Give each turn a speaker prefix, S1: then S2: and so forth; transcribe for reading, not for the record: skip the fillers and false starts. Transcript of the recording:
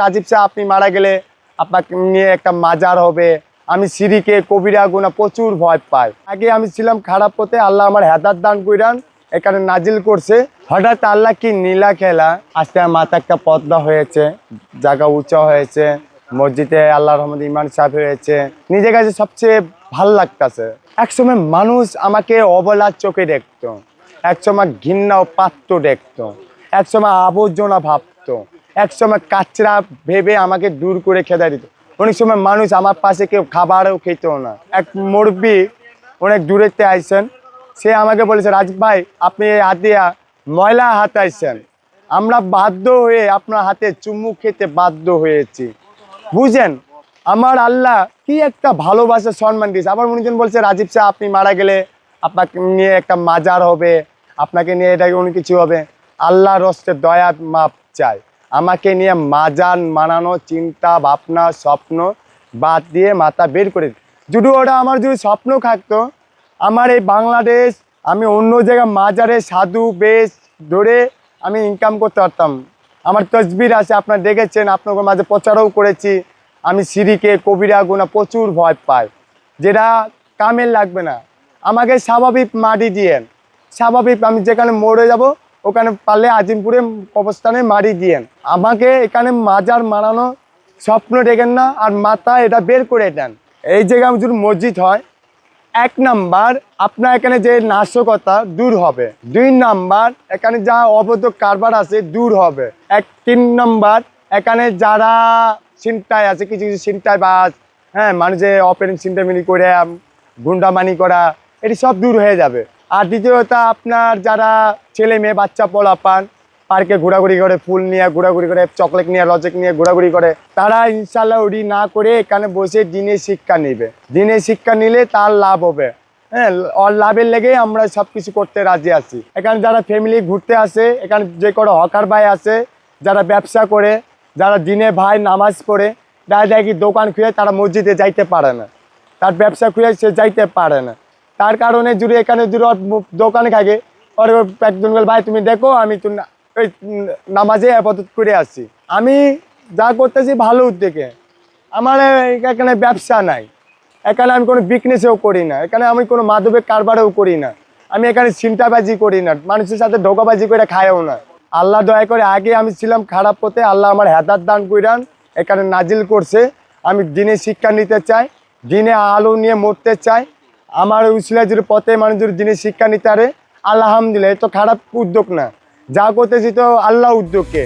S1: রাজীব সাহেব আপনি মারা গেলে আপনাকে নিয়ে একটা মাজার হবে। আমি সিঁড়িকে কবিরা গুনা প্রচুর ভয় পাই। আগে আমি ছিলাম খারাপ পথে, আল্লাহ আমার হেদাত দান কইরান এখানে নাজিল করছে। হঠাৎ আল্লাহ কি নীলা খেলা, আজকে মাথা একটা পদ্মা হয়েছে, জায়গা উঁচা হয়েছে, মসজিদে আল্লাহর রহমতে ইমান সাহেব হয়েছে। নিজের কাছে সবচেয়ে ভাল লাগতেছে। একসময় মানুষ আমাকে অবলার চোখে দেখতো, একসময় ঘৃণা ও পাত্র দেখতো, একসময় আবর্জনা ভাবতো, একসময় কাচরা ভেবে আমাকে দূর করে খেদা দিত। অনেক সময় মানুষ আমার পাশে কেউ খাবারও খেত না। এক মুরব্বী অনেক দূরেতে আইসেন, সে আমাকে বলেছে, রাজীব ভাই আপনি এই হাত দিয়া ময়লা হাত আইসেন, আমরা বাধ্য হয়ে আপনার হাতে চুমু খেতে বাধ্য হয়েছি। বুঝেন আমার আল্লাহ কি একটা ভালোবাসা সম্মান দিয়েছে। আবার উনিজন বলছে, রাজীব সাহেব আপনি মারা গেলে আপনাকে নিয়ে একটা মাজার হবে, আপনাকে নিয়ে এটা অনেক কিছু হবে। আল্লাহর হস্তে দয়া মাপ চাই। আমাকে নিয়ে মাজার মানানো চিন্তা ভাবনা স্বপ্ন বাদ দিয়ে মাথা বের করে, যদি ওটা আমার যদি স্বপ্ন থাকতো, আমার এই বাংলাদেশ আমি অন্য জায়গায় মাজারে সাধু বেশ ধরে আমি ইনকাম করতে পারতাম। আমার তসবির আছে, আপনারা দেখেছেন, আপনাদের মাঝে প্রচারও করেছি। আমি সিঁড়িকে কবিরা গুনা প্রচুর ভয় পাই, যেটা কামের লাগবে না। আমাকে স্বাভাবিক মাটি দিয়েন, স্বাভাবিক আমি যেখানে মরে যাব ওখানে পারলে আজিমপুরে অবস্থানে মাটি দিয়েন। আমাকে এখানে মাজার মারানো স্বপ্ন দেখেন না, আর মাথা এটা বের করে দেন। এই জায়গায় যদি মসজিদ হয়, 1 নাম্বার আপনার এখানে যে নাশকতা দূর হবে, 2 নাম্বার এখানে যা অবৈধ কারবার আছে দূর হবে, 3 নাম্বার এখানে যারা ছিনতাই আছে, কিছু কিছু ছিনতাই বাস, হ্যাঁ মানুষে অপেন ছিনতাইমিনি করে গুন্ডামানি করা, এটি সব দূর হয়ে যাবে। আর দ্বিতীয়ত আপনার যারা ছেলে মেয়ে বাচ্চা পোলাপান পার্কে ঘোরাঘুরি করে, ফুল নিয়ে ঘোরাঘুরি করে, চকলেট নিয়ে লজেক নিয়ে ঘোরাঘুরি করে, তারা ইনশাল্লাহ ওটি না করে এখানে বসে দিনের শিক্ষা নেবে। দিনের শিক্ষা নিলে তার লাভ হবে। হ্যাঁ, ওর লাভের লেগেই আমরা সব কিছু করতে রাজি আছি। এখানে যারা ফ্যামিলি ঘুরতে আসে, এখানে যে কোনো হকার ভাই আছে, যারা ব্যবসা করে, যারা দিনে ভাই নামাজ পড়ে, দেখা যায় কি দোকান খুলে তারা মসজিদে যাইতে পারে না, তার ব্যবসা খুলে সে যাইতে পারে না। তার কারণে যদি এখানে যদি দোকানে থাকে, ওর একজন বলে, ভাই তুমি দেখো আমি তো ওই নামাজে আপাতত করে আসছি। আমি যা করতেছি ভালো উদ্যোগে, আমার এখানে ব্যবসা নাই, এখানে আমি কোনো বিজনেসও করি না, এখানে আমি কোনো মাদকের কারবারও করি না, আমি এখানে ছিনতাইবাজি করি না, মানুষের সাথে ধোঁকাবাজি করে খায়ও না। আল্লাহ দয়া করে, আগে আমি ছিলাম খারাপ পথে, আল্লাহ আমার হেদাত দান কইরান এখানে নাজিল করছে। আমি দিনে শিক্ষা নিতে চাই, দিনে আলো নিয়ে মরতে চাই। আমার উসিলা যদি পথে মানুষ যদি দিনে শিক্ষা নিতে পারে, আলহামদুলিল্লাহ, এ তো খারাপ উদ্যোগ না, যা করতেছি তো আল্লাহ উদ্যোগকে।